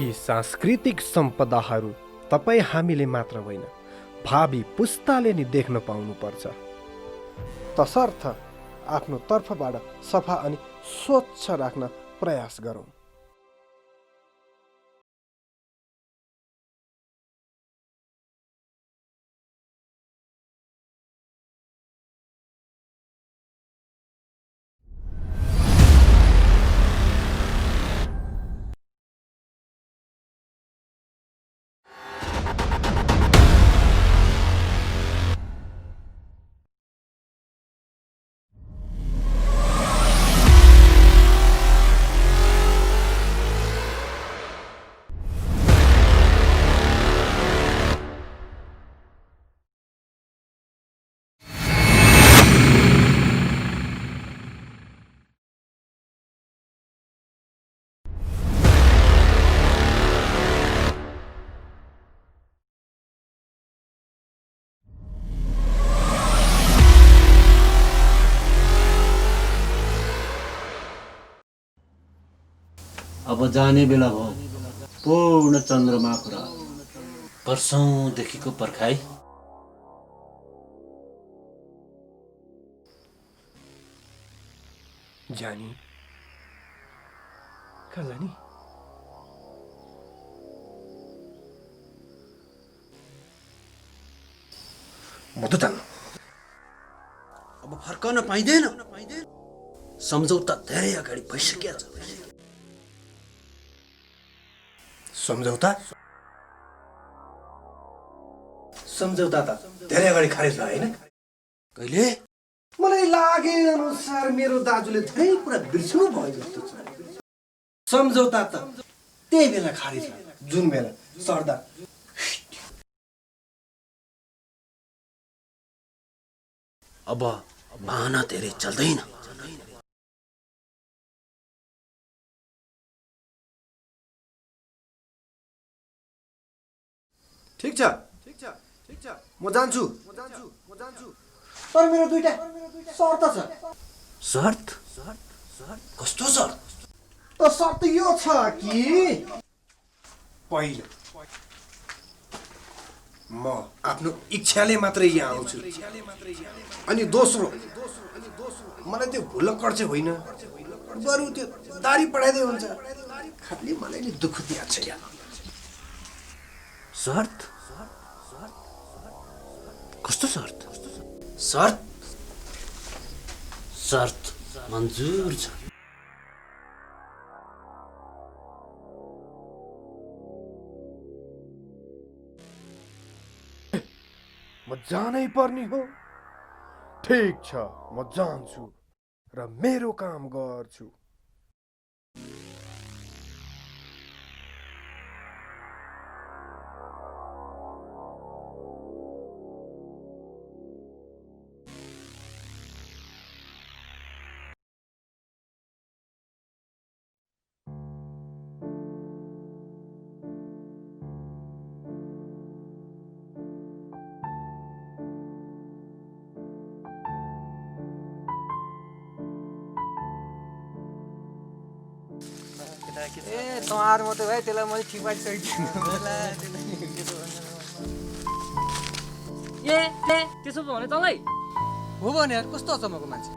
यी सांस्कृतिक सम्पदाहरू तपाईँ हामीले मात्र होइन भावी पुस्ताले नि देख्न पाउनुपर्छ। तसर्थ आफ्नो तर्फबाट सफा अनि स्वच्छ राख्न प्रयास गरौँ। अब जाने बेला भयो। पूर्ण चन्द्रमाको रात, वर्षौंदेखिको पर्खाइ। जानी कहाँ जानी? म त जान्नु। अब फर्कन पाइँदैन। सम्झौता धेरै अगाडि भइसक्यो। सम्झौता सम्झौता त धेरै अगाडि खारेज भयो होइन? कहिले? मलाई लागे अनुसार मेरो दाजुले धेरै कुरा बिर्सनु भयो जस्तो छ। सम्झौता त त्यही बेला खारेज भयो जुन बेला सरदार अब बहाना धेरै चल्दैन। ठिक छ म जान्छु। तर मेरो दुईटा शर्त छ। शर्त? कस्तो शर्त? त शर्त यो छ कि पहिलो म आफ्नो इच्छाले मात्रै यहाँ आउँछु, अनि दोस्रो मलाई त्यो भुलक्कड चाहिँ होइन, बरु त्यो दारी पढाइदिए हुन्छ। खालि मलाई नि दुःख दिएको छ यहाँ। शर्त? कस्तो शर्त? शर्त? शर्त मन्जुर छ। म जानै पर्ने हो। ठिक छ म जान्छु र मेरो काम गर्छु। ए तँहार मात्रै भाइ त्यसलाई मैले ठिक पारिसकेको ए त्यसो पो भने तँलाई हो भने यार कस्तो अचम्मको मान्छे।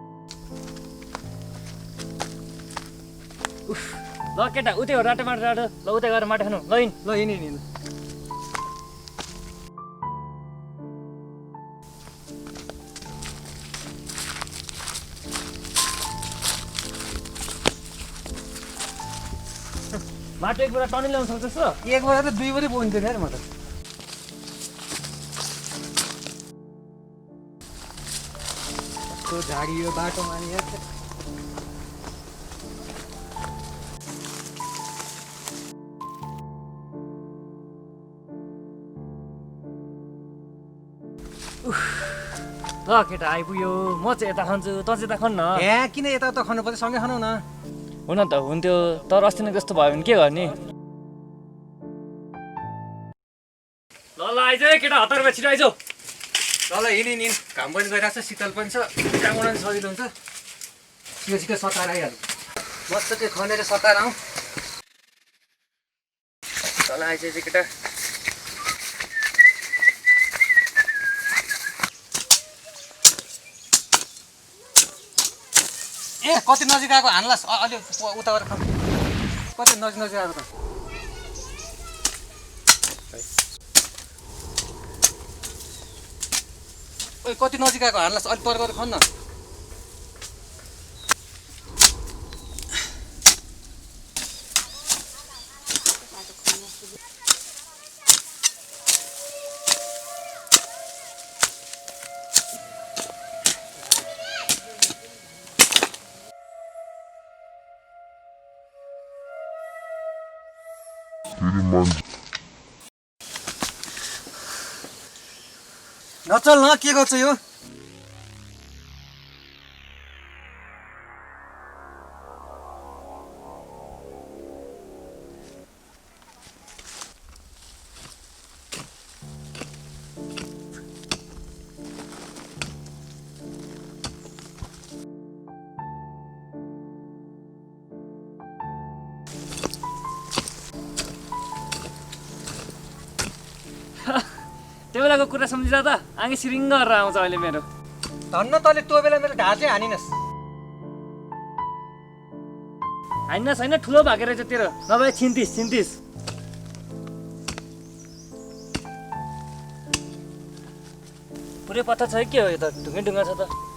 ल केटा उतै हो राटो माटो राटो। ल उतै गएर माटो खानु। ल हिँड। ल हिँड हिँड। माटो एक बेला टनी ल्याउनु सक्छस् र? एक बजा त दुई बजी पुग्थ्यो नि यार म त। कस्तो झाडियो बाटोमा नि यार। ल केटा आइपुग्यो। म चाहिँ यता खान्छु, तँ चाहिँ यता खानु न। ए किन यताउता खानु पर्छ, सँगै खानु न। हुन त हुन्थ्यो, तर अस्ति नै त्यस्तो भयो भने के गर्ने? ल आइज है केटा, हतार छिटो आइज। ल हिँड हिँड। घाम पनि गइरहेको छ, शीतल पनि छ, काम गर्न सजिलो हुन्छ। छिटो छिटो सताएर आइहाल्नु। मजाले खनेर सताएर आऊ। तल आइज केटा ए कति नजिक आएको हान्लास् अलि उता गरेर खाऊ कति नजिक आएको त ओइ कति नजिक आएको हान्लास् अलि पर गरेर खाऊ न नचल न के गर्छ यो त्यो बेलाको कुरा सम्झिँदा त आँगी सिरिङ्ग गरेर आउँछ अहिले मेरो धन्न तले त्यो बेला मेरो ढाड चाहिँ हानिनस् हान्नुहोस् होइन ठुलो भएको रहेछ तेरो नभए छिन्तिस पुरै पत्ता छ के हो यो त ढुङ्गा छ त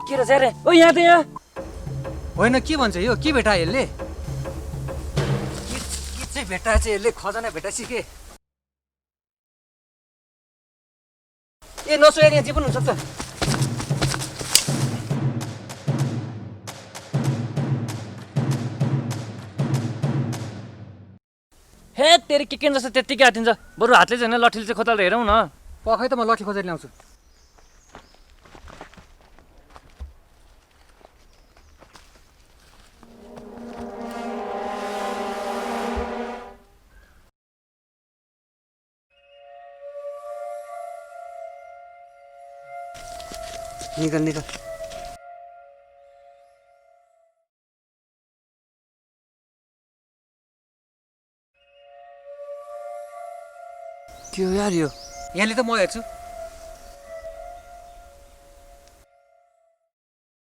के रहेछ रे ओ यहाँ त यहाँ होइन के भन्छ यो के भेटा यसले के चाहिँ भेटा चाहिँ यसले खजना भेटाछि के ए नसोएर यहाँ जे पनि हुनसक्छ हे तेरि के जस्तो त्यत्तिकै हातिन्छ बरु हातले चाहिँ होइन लठीले चाहिँ खोतालेर हेरौँ न पखै त म लठी खोजेर ल्याउँछु निकल के हो यार यो यहाँले त म हेर्छु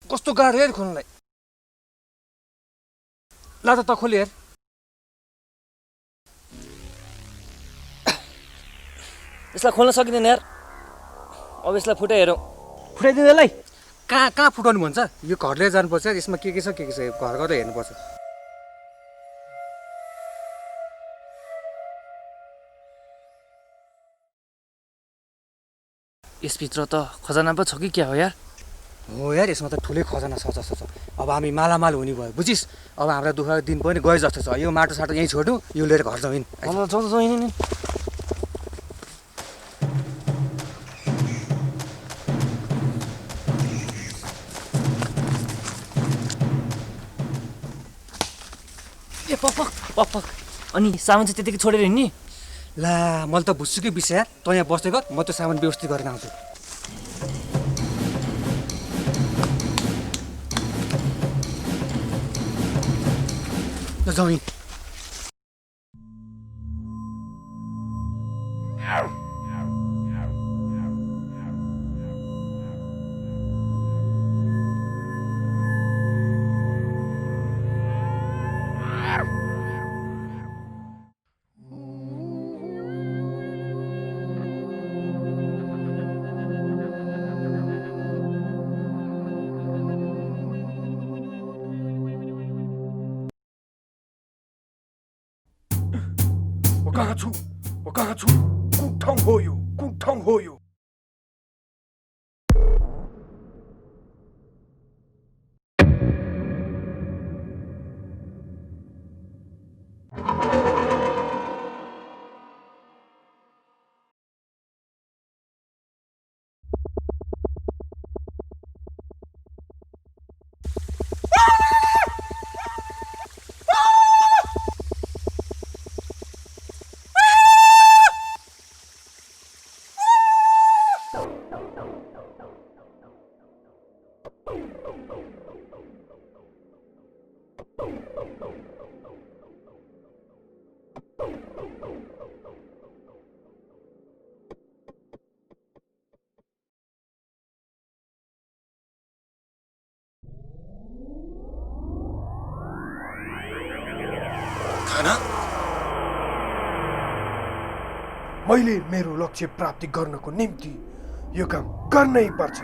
कस्तो गाह्रो हेर खोल्नलाई ला त खोली हेर यसलाई खोल्न सकिँदैन यार अब यसलाई फुटाइ हेरौँ फुटाइदिनु यसलाई कहाँ फुटाउनु भन्छ यो घर लिएर जानुपर्छ यसमा के छ घर गएर हेर्नुपर्छ यसभित्र त खजाना पो छ कि क्या हो यार हो यार यसमा त ठुलै खजाना छ अब हामी मालामाल हुने भयो बुझिस् अब हाम्रा दुःख दिन पनि गए जस्तो छ यो माटो साटो यहीँ छोडौँ यो लिएर घर जाउँ ए पक अनि सामान चाहिँ त्यतिकै छोडेर हिँड्ने ला मैले त भुसुकै बिर्सेँ यार तँ यहाँ बस्दै गर म त्यो सामान व्यवस्थित गरेर आउँछु ल जाउँ我刚出，骨痛后有。मैले मेरो लक्ष्य प्राप्ति गर्नको निम्ति यो काम गर्नै पर्छ।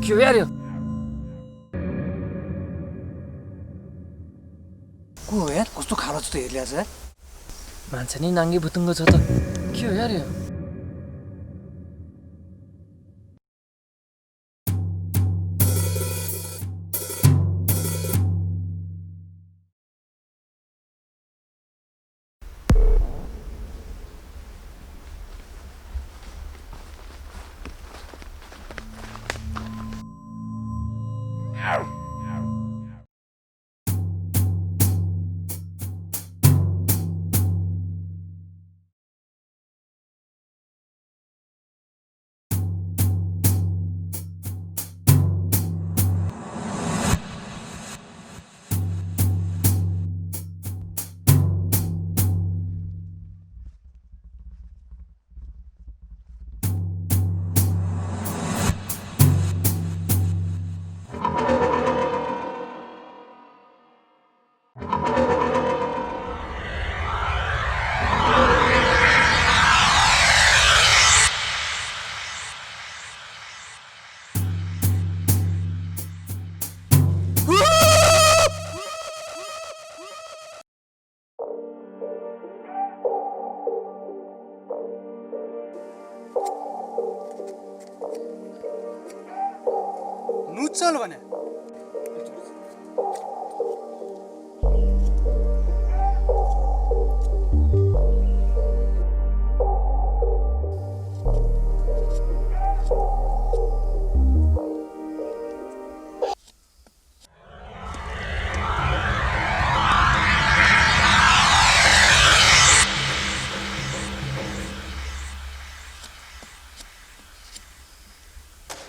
के हो यार यो? को हो यार? कस्तो खालो जस्तो हेरिरहेछ यार? मान्छे नि नाङ्गी भुतुङ्गो छ त। के हो यार यो? चल भने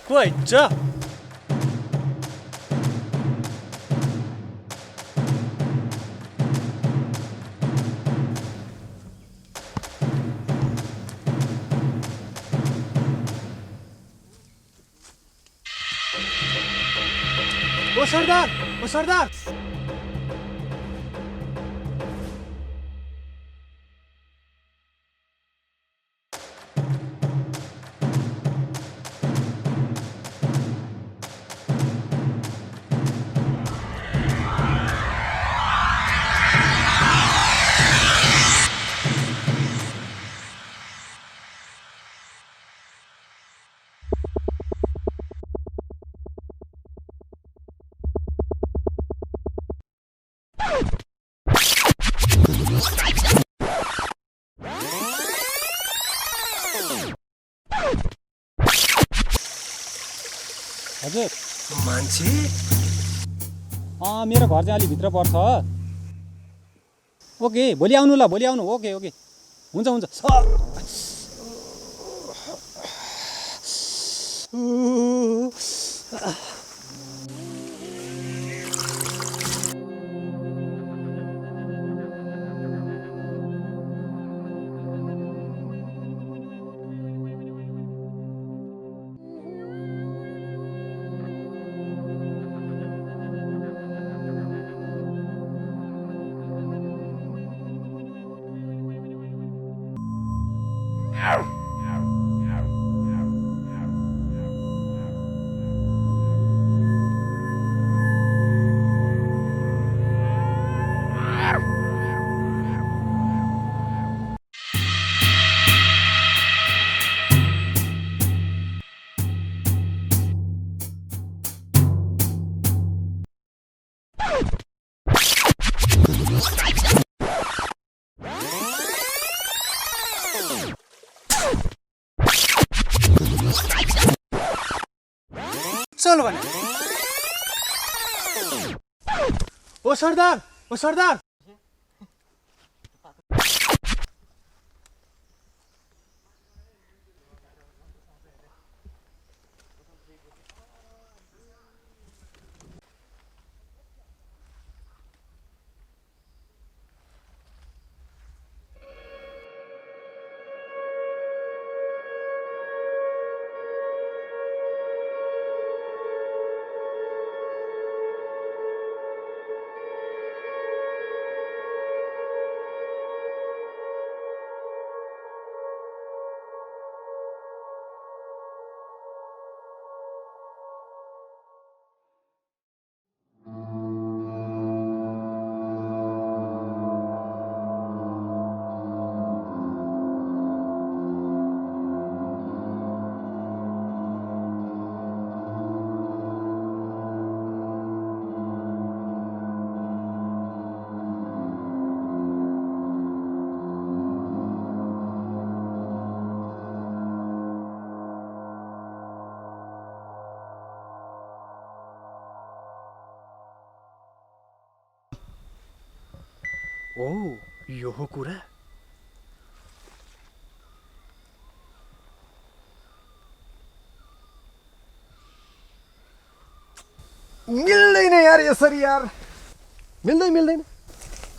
Coitza! O Sardar! O Sardar! हजुर मान्छे मेरो घर चाहिँ अलिक भित्र पर्छ। ओके भोलि आउनु ल, भोलि आउनु। ओके ओके हुन्छ हुन्छ। चलो भने ओ सरदार, ओ सरदार। ओ यो हो कुरा। मिल्दैन यार यसरी यार, मिल्दैन।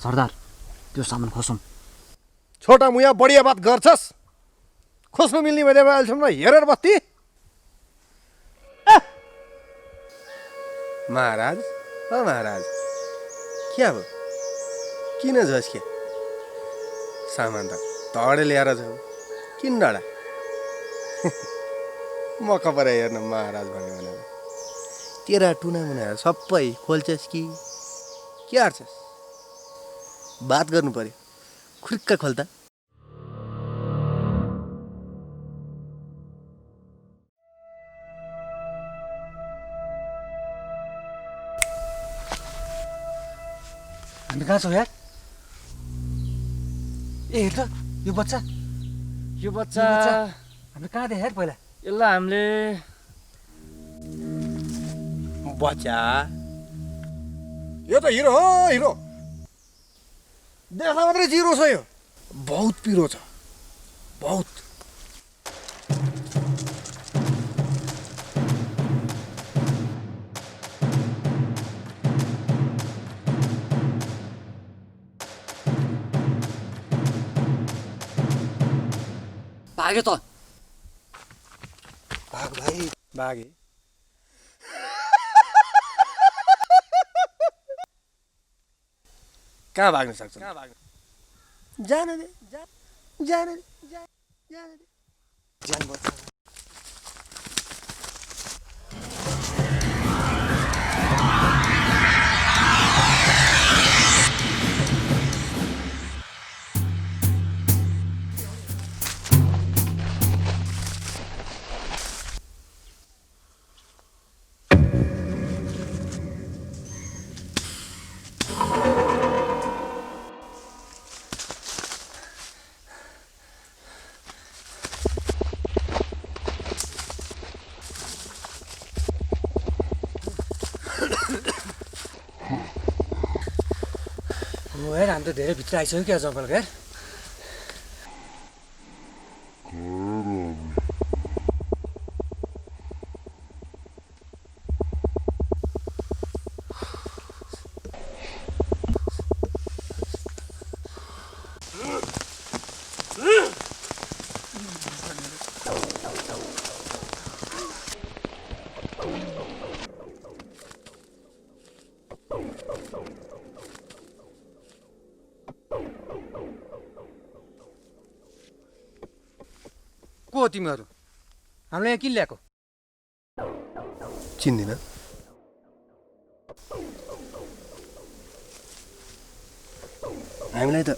सरदार त्यो सामान खोसौँ। छोटा मुया बढिया बात गर्छस्। खोज्नु मिल्ने भने अहिलेसम्म हेरेर बस्ती। महाराज ओ महाराज, क्या भयो? किन झस्के? सामान त तडे ल्याएर जाऊ। किन डडा? म खबर हेर्न महाराज भन्यो भनेर तेरा टुना मुना सबै खोल्छस् कि के हार्छस्? बात गर्नु पर्यो, खुर्क्क खोल्दा। हामी कहाँ छौँ यार? ए हेर त यो बच्चा हामी कहाँ देखाएर पहिला? यसलाई हामीले बच्चा यो त हिरो हो, हिरो। देख्दा मात्रै जिरो छ यो। बहुत पिरो छ, बहुत। भाग्यो त। भाग भाइ, भागे। कहाँ भाग्न सक्छ? जान दे, जान दे। जान बच्चा। हो हेर हामी त धेरै भित्र आइसक्यो क्या जङ्गलको हेर को हो तिमीहरू हामीलाई यहाँ किन ल्याएको चिन्दिन हामीलाई त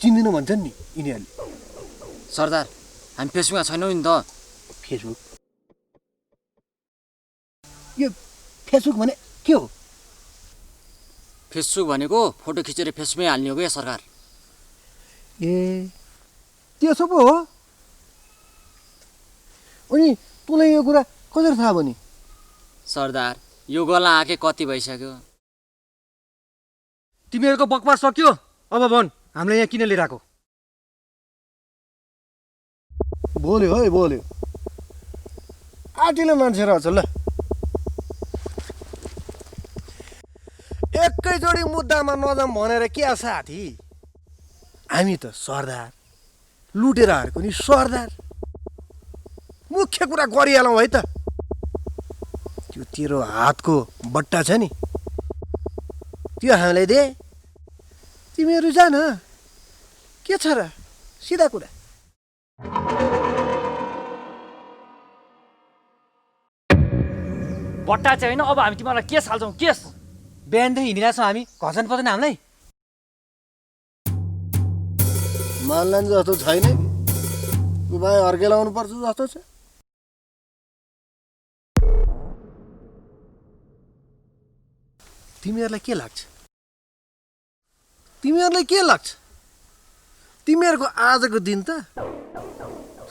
चिन्दिन भन्छन् नि यिनीहरूले सरदार हामी फेसबुकमा छैनौँ नि त फेसबुक यो फेसबुक भने के हो फेसबुक भनेको फोटो खिचेर फेसबुकमै हाल्ने हो क्या सरकार ए त्यसो पो हो अनि तँलाई यो कुरा कसरी थाहा भयो नि सरदार यो गला आके कति भइसक्यो तिमीहरूको बकवास सक्यो अब भन् हामीलाई यहाँ किन लिएर आएको बोल्यो है बोल्यो आँटिलो मान्छे रहेछ ल एकैचोटि मुद्दामा नजाम भनेर क्या साथी हामी त सरदार लुटेराहरूको नि सरदार मुख्य कुरा गरिहालौँ है त त्यो तेरो हातको बट्टा छ नि त्यो हामीलाई दे तिमीहरू जान के छ र सिधा कुरा बट्टा चाहिँ होइन अब हामी तिमीहरूलाई केस हाल्छौँ केस बिहानदेखि हिँडिरहेको छौँ हामी घर्सन पर्दैन हामीलाई मान्लान् जस्तो छैन कि भाइ अर्कै लाउनु पर्छ जस्तो छ तिमीहरूलाई के लाग्छ तिमीहरूलाई के लाग्छ तिमीहरूको आजको दिन त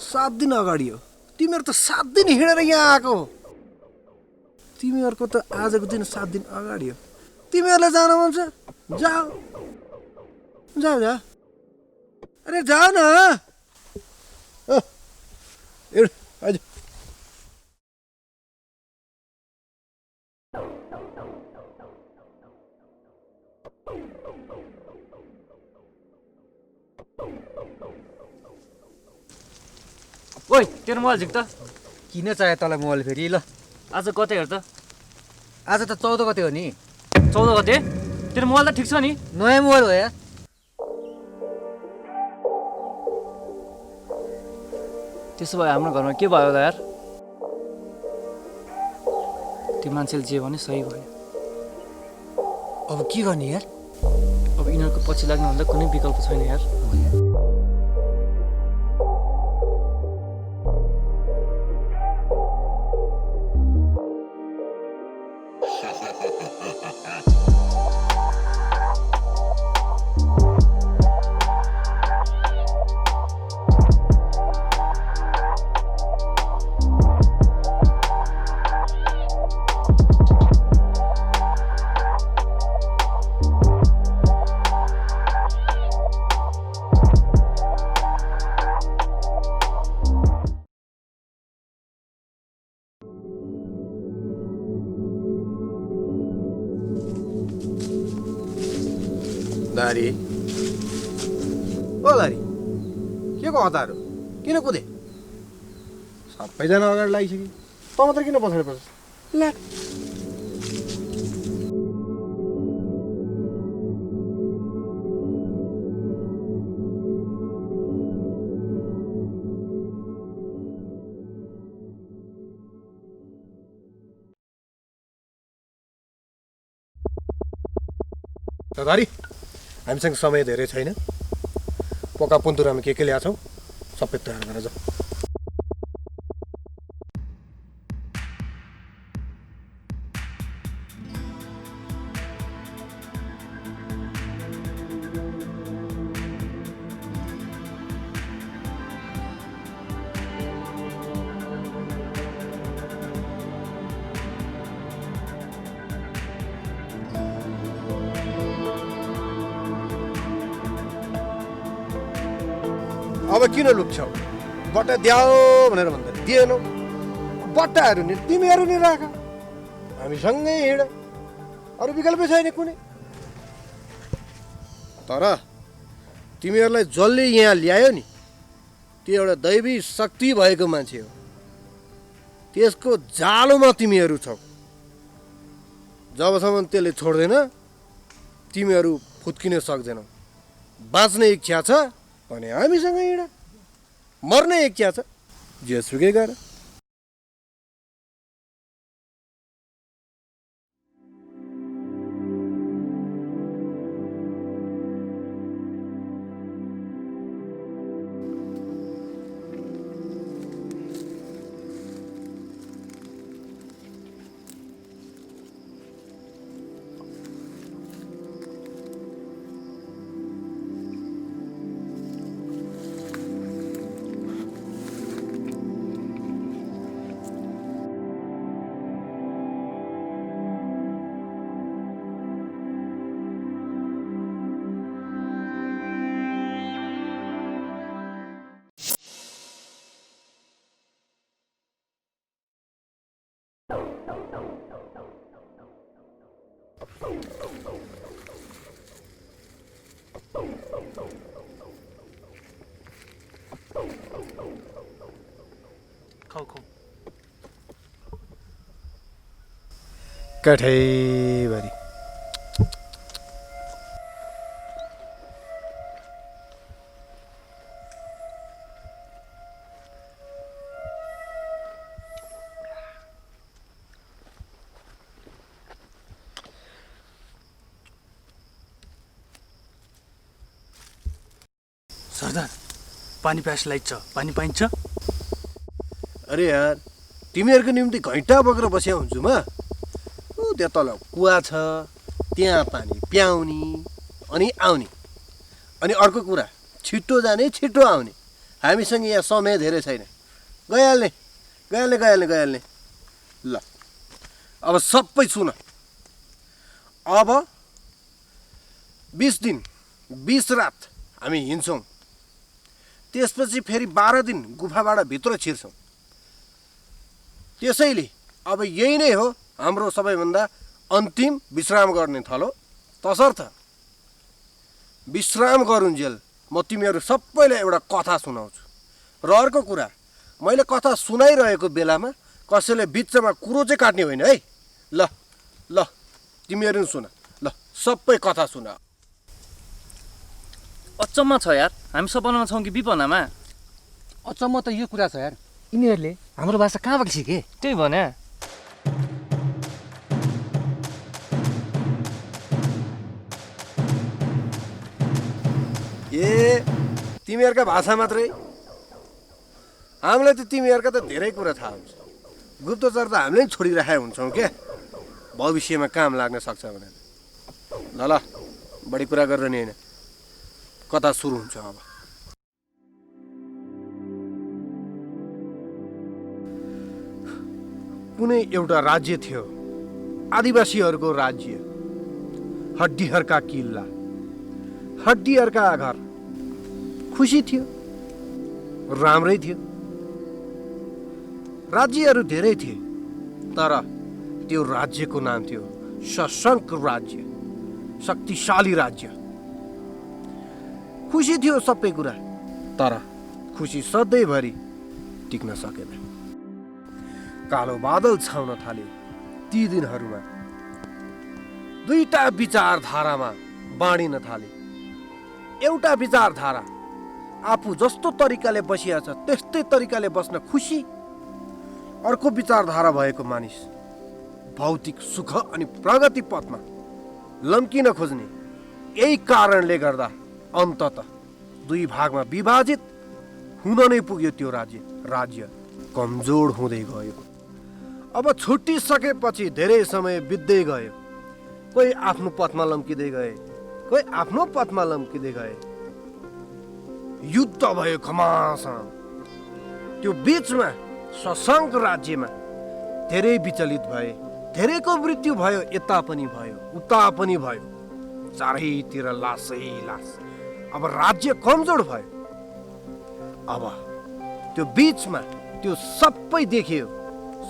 7 दिन अगाडि हो तिमीहरू त 7 दिन हिँडेर यहाँ आएको हो तिमीहरूको त आजको दिन 7 दिन अगाडि हो तिमीहरूलाई जान मन छ जाऊ जाऊ जाऊ अरे जाऊ न आज ओइ तेरो मोबाइल झिक त किन चाहियो तँलाई मोबाइल फेरि ल आज कतै हेर त आज त 14 गते हो नि 14 गते तेरो मोबाइल त ठिक छ नि नयाँ मोबाइल हो यार त्यसो भए हाम्रो घरमा के भयो त यार त्यो मान्छेले जे भने सही भयो अब के गर्ने यार अब यिनीहरूको पछि लाग्नुभन्दा कुनै विकल्प छैन यार दारी ओ दारी के को हतारो किन कुदे सबैजना अगाडि लागिसक्यो त मात्र किन पछाडि पर्छ ला दारी हामीसँग समय धेरै छैन पोका पुन्तुरामा के ल्याएको छौ सबै तयार गरेर जाऊ अब किन लुक्छौ? बट्टा द्याऊ भनेर भन्दा दिएनौ। बट्टाहरू नि तिमीहरू नि राख, हामीसँगै हिँड, अरू विकल्पै छैन कुनै। तर तिमीहरूलाई जसले यहाँ ल्यायो नि त्यो एउटा दैवी शक्ति भएको मान्छे हो। त्यसको जालोमा तिमीहरू छौ। जबसम्म त्यसले छोड्दैन तिमीहरू फुत्किन सक्दैनौ। बाँच्ने इच्छा छ भने हामीसँग हिँड, मर्ने इच्छा छ जेसुकै गर। कठैभरि सरदार, पानी प्यास लाइट छ, पानी पाइन्छ? अरे यार, तिमीहरूको निम्ति घैँटा बोकेर बस्या हुन्छु म। त्यहाँ तल कुवा छ, त्यहाँ पानी प्याउने अनि आउने। अनि अर्को कुरा, छिट्टो जाने छिट्टो आउने। हामीसँग यहाँ समय धेरै छैन। गइहाल्ने गइहाल्ने गइहाल्ने गइहाल्ने। ल अब सबै सुन। अब 20 दिन 20 रात हामी हिँड्छौँ। त्यसपछि फेरि 12 दिन गुफाबाट भित्र छिर्छौँ। त्यसैले अब यही नै हो हाम्रो सबैभन्दा अन्तिम विश्राम गर्ने थलो। तसर्थ विश्राम गरुन्जेल म तिमीहरू सबैलाई एउटा कथा सुनाउँछु। र अर्को कुरा, मैले कथा सुनाइरहेको बेलामा कसैले बिचमा कुरो चाहिँ काट्ने होइन है। ल ल तिमीहरू पनि सुन। ल सबै कथा सुना। अचम्म छ यार, हामी सपनामा छौँ कि विपनामा? अचम्म त यो कुरा छ यार, यिनीहरूले हाम्रो भाषा कहाँबाट सिके? त्यही भने ए तिमीहरूका भाषा मात्रै? हामीलाई त तिमीहरूका त धेरै कुरा थाहा हुन्छ। गुप्तचर त हामीले पनि छोडिराखेका हुन्छौँ क्या, भविष्यमा काम लाग्न सक्छ भनेर। ल ल बढी कुरा गरेर नि होइन, कथा सुरु हुन्छ अब। कुनै एउटा राज्य थियो, आदिवासीहरूको राज्य। हड्डीहरूका किल्ला, हड्डीहरूका घर। खुसी थियो, राम्रै थियो। राज्यहरू धेरै थिए, तर त्यो राज्यको नाम थियो सशङ्क राज्य, शक्तिशाली राज्य। खुसी थियो सबै कुरा, तर खुसी सधैँभरि टिक्न सकेन। कालो बादल छाउन थाल्यो ती दिनहरूमा। दुईटा विचारधारामा बाँडिन थाले। एउटा विचारधारा आफू जस्तो तरिकाले बसिया छ त्यस्तै तरिकाले बस्न खुसी। अर्को विचारधारा भएको मानिस भौतिक सुख अनि प्रगति पथमा लम्किन खोज्ने। यही कारणले गर्दा अन्ततः दुई भागमा विभाजित हुन नै पुग्यो त्यो राज्य कमजोर हुँदै गयो। अब छुट्टिसकेपछि धेरै समय बित्दै गयो। कोही आफ्नो पथमा लम्किँदै गए, कोही आफ्नो पथमा लम्किँदै गए। युद्ध भयो घमासान। त्यो बीचमा सशङ्क राज्यमा धेरै विचलित भए। धेरैको मृत्यु भयो, यता पनि भयो उता पनि भयो। चारैतिर लासै लास। अब राज्य कमजोर भयो। अब त्यो बीचमा त्यो सबै देखियो।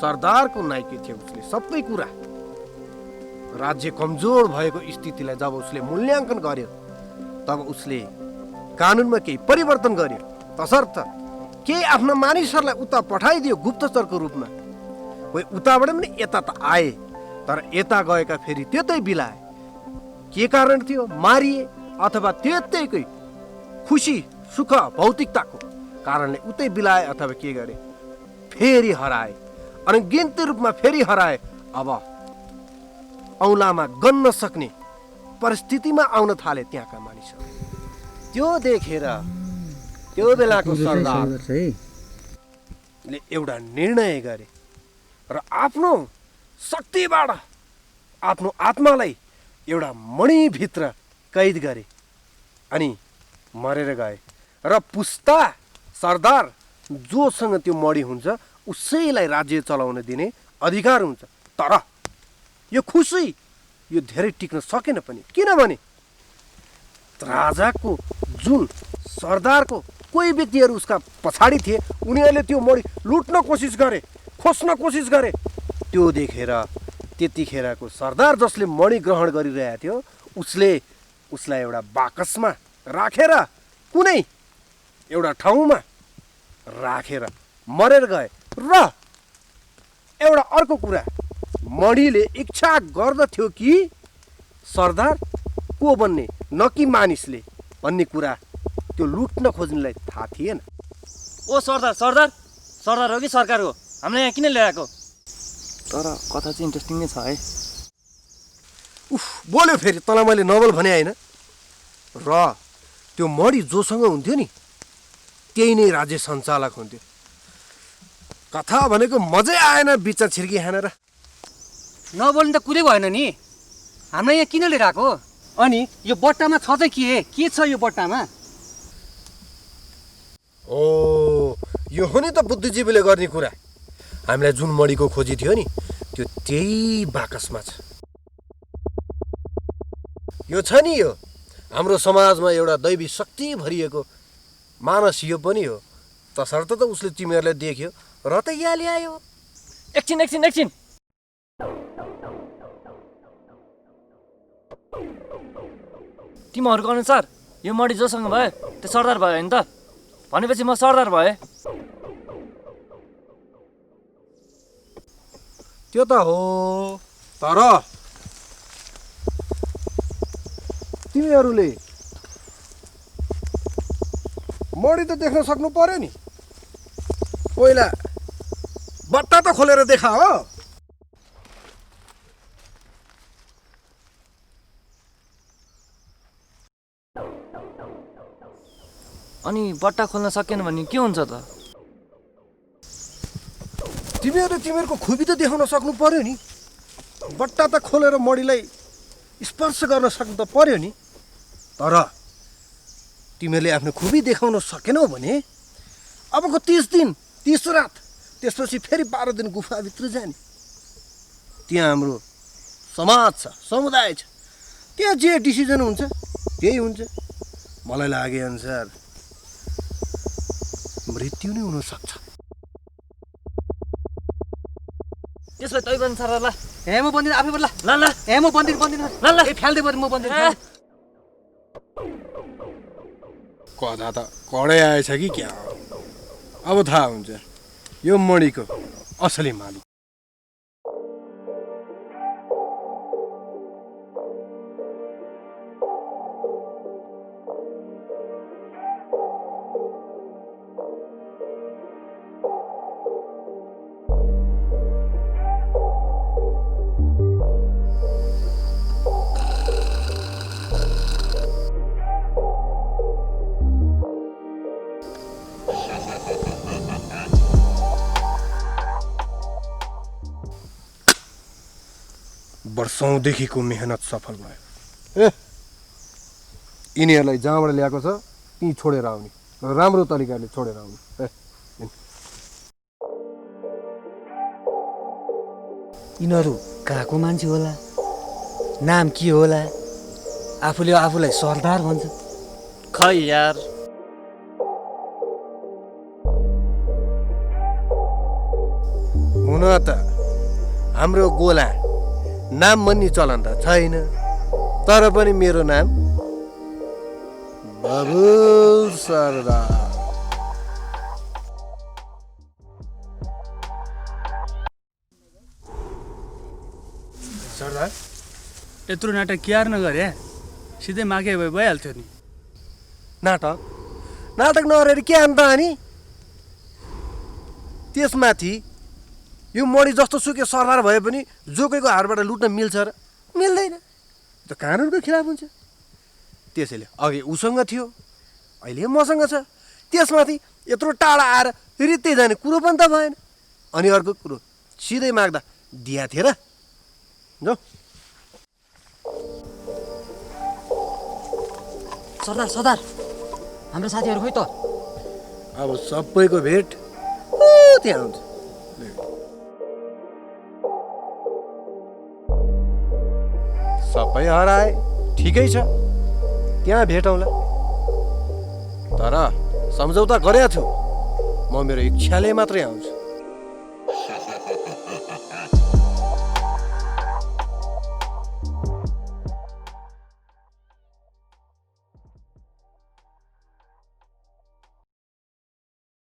सरदारको नाइके थियो उसले सबै कुरा। राज्य कमजोर भएको स्थितिलाई जब उसले मूल्याङ्कन गर्यो तब उसले कानुनमा केही परिवर्तन गर्यो। तसर्थ केही आफ्ना मानिसहरूलाई उता पठाइदियो गुप्तचरको रूपमा। कोही उताबाट पनि यता त आए, तर यता गएका फेरि त्यतै बिलाए। के कारण थियो? मारिए अथवा त्यतैकै खुसी सुख भौतिकताको कारणले उतै बिलाए अथवा के गरे, फेरि हराए। अनि गिन्ती रूपमा फेरि हराए। अब औँलामा गन्न सक्ने परिस्थितिमा आउन थाले त्यहाँका मानिसहरू। त्यो देखेर त्यो बेलाको सरदारले एउटा निर्णय गरे र आफ्नो शक्तिबाट आफ्नो आत्मालाई एउटा मणिभित्र कैद गरे अनि मरेर गए। र पुस्ता सरदार जोसँग त्यो मणि हुन्छ उसैलाई राज्य चलाउन दिने अधिकार हुन्छ। तर यो खुसी यो धेरै टिक्न सकेन पनि। किनभने राजाको जुन सरदारको कोही व्यक्तिहरू उसका पछाडि थिए, उनीहरूले त्यो मणि लुट्न कोसिस गरे, खोस्न कोसिस गरे। त्यो देखेर त्यतिखेरको सरदार जसले मणि ग्रहण गरिरहेको थियो उसले उसलाई एउटा बाकसमा राखेर कुनै एउटा ठाउँमा राखेर मरेर गए। र एउटा अर्को कुरा, मणिले इच्छा गर्दथ्यो कि सरदार को बन्ने न कि मानिसले भन्ने कुरा त्यो लुट्न खोज्नेलाई थाहा थिएन। ओ सरदार सरदार सरदार हो कि सरकार हो? हामीलाई यहाँ किन ल्याएको? तर कथा चाहिँ इन्ट्रेस्टिङ नै छ है। उफ, बोल्यो फेरि। तँलाई मैले नोभल भने होइन। र त्यो मणि जोसँग हुन्थ्यो नि त्यही नै राज्य सञ्चालक हुन्थ्यो। कथा भनेको मजै आएन बिचमा छिर्की हानेर। नबोल्नु त कुरै भएन नि। हामीलाई यहाँ किन लिएर आएको? अनि यो बट्टामा छ चाहिँ के छ यो बट्टामा? ओ, यो हो नि त बुद्धिजीवीले गर्ने कुरा। हामीलाई जुन मणिको खोजी थियो नि त्यो त्यही बाकसमा छ। यो छ नि, यो हाम्रो समाजमा एउटा दैवी शक्ति भरिएको मानस यो पनि हो। तसर्थ त उसले तिमीहरूलाई देख्यो र त यहाँ ल्यायो। एकछिन एकछिन एकछिन, तिमीहरूको अनुसार यो मणि जोसँग भयो त्यो सरदार भयो होइन त? भनेपछि म सरदार भएँ। त्यो त हो, तर तिमीहरूले मणि त देख्न सक्नु पर्यो नि। पहिला बट्टा त खोलेर देखा हो। अनि बट्टा खोल्न सकेन भने के हुन्छ त? तिमीहरूले तिमीहरूको खुबी त देखाउन सक्नु पर्यो नि। बट्टा त खोलेर मणिलाई स्पर्श गर्न सक्नु त पर्यो नि। तर तिमीहरूले आफ्नो खुबी देखाउन सकेनौ भने अबको 30 दिन 30 रात त्यसपछि फेरि 12 दिन गुफाभित्र जाने। त्यहाँ हाम्रो समाज छ, समुदाय छ। त्यहाँ जे डिसिजन हुन्छ त्यही हुन्छ। मलाई लागे अनुसार मृत्यु नै हुन सक्छ। त्यसमा तै पनि सर ल। ए म बन्दिनँ आफै बोल्ला। ल ल ए म बन्दिनँ ल ल। ए फ्याल्दै म बन्दिनँ। कथा त कडै आएछ कि क्या हो? अब थाहा हुन्छ यो मणिको असली मालिक। वर्षौंदेखिको मेहनत सफल भयो। ए, यिनीहरूलाई जहाँबाट ल्याएको छ त्यहीँ छोडेर आउने, राम्रो तरिकाले छोडेर आउने। यिनीहरू कहाँको मान्छे होला? नाम के होला? आफूले आफूलाई सरदार भन्छ। खै यार, हुन त हाम्रो गोला नाम भन्ने चलन त छैन, तर पनि मेरो नाम बबुल सरदार। सरदार यत्रो नाटक क्यार नगरे सिधै मागे भए भइहाल्थ्यो नि। नाटक नाटक नगरेर के अन्त अनि? त्यसमाथि यो मणि जस्तो सुके सरदार भए पनि जोकैको हातबाट लुट्न मिल्छ र? मिल्दैन, त्यो कानुनको खिलाफ हुन्छ। त्यसैले अघि उसँग थियो, अहिले मसँग छ, त्यसमाथि यत्रो टाढा आएर रित्तै जाने कुरो पनि त भएन। अनि अर्को कुरो, सिधै माग्दा दिया थिए र? जाऊ। सरदार सरदार हाम्रो साथीहरू खोइ त? अब सबैको भेट त्यहाँ हुन्छ। सबै हराए, ठिकै छ, त्यहाँ भेटौँला। तर सम्झौता गरेको छु, म मेरो इच्छाले मात्रै आउँछु।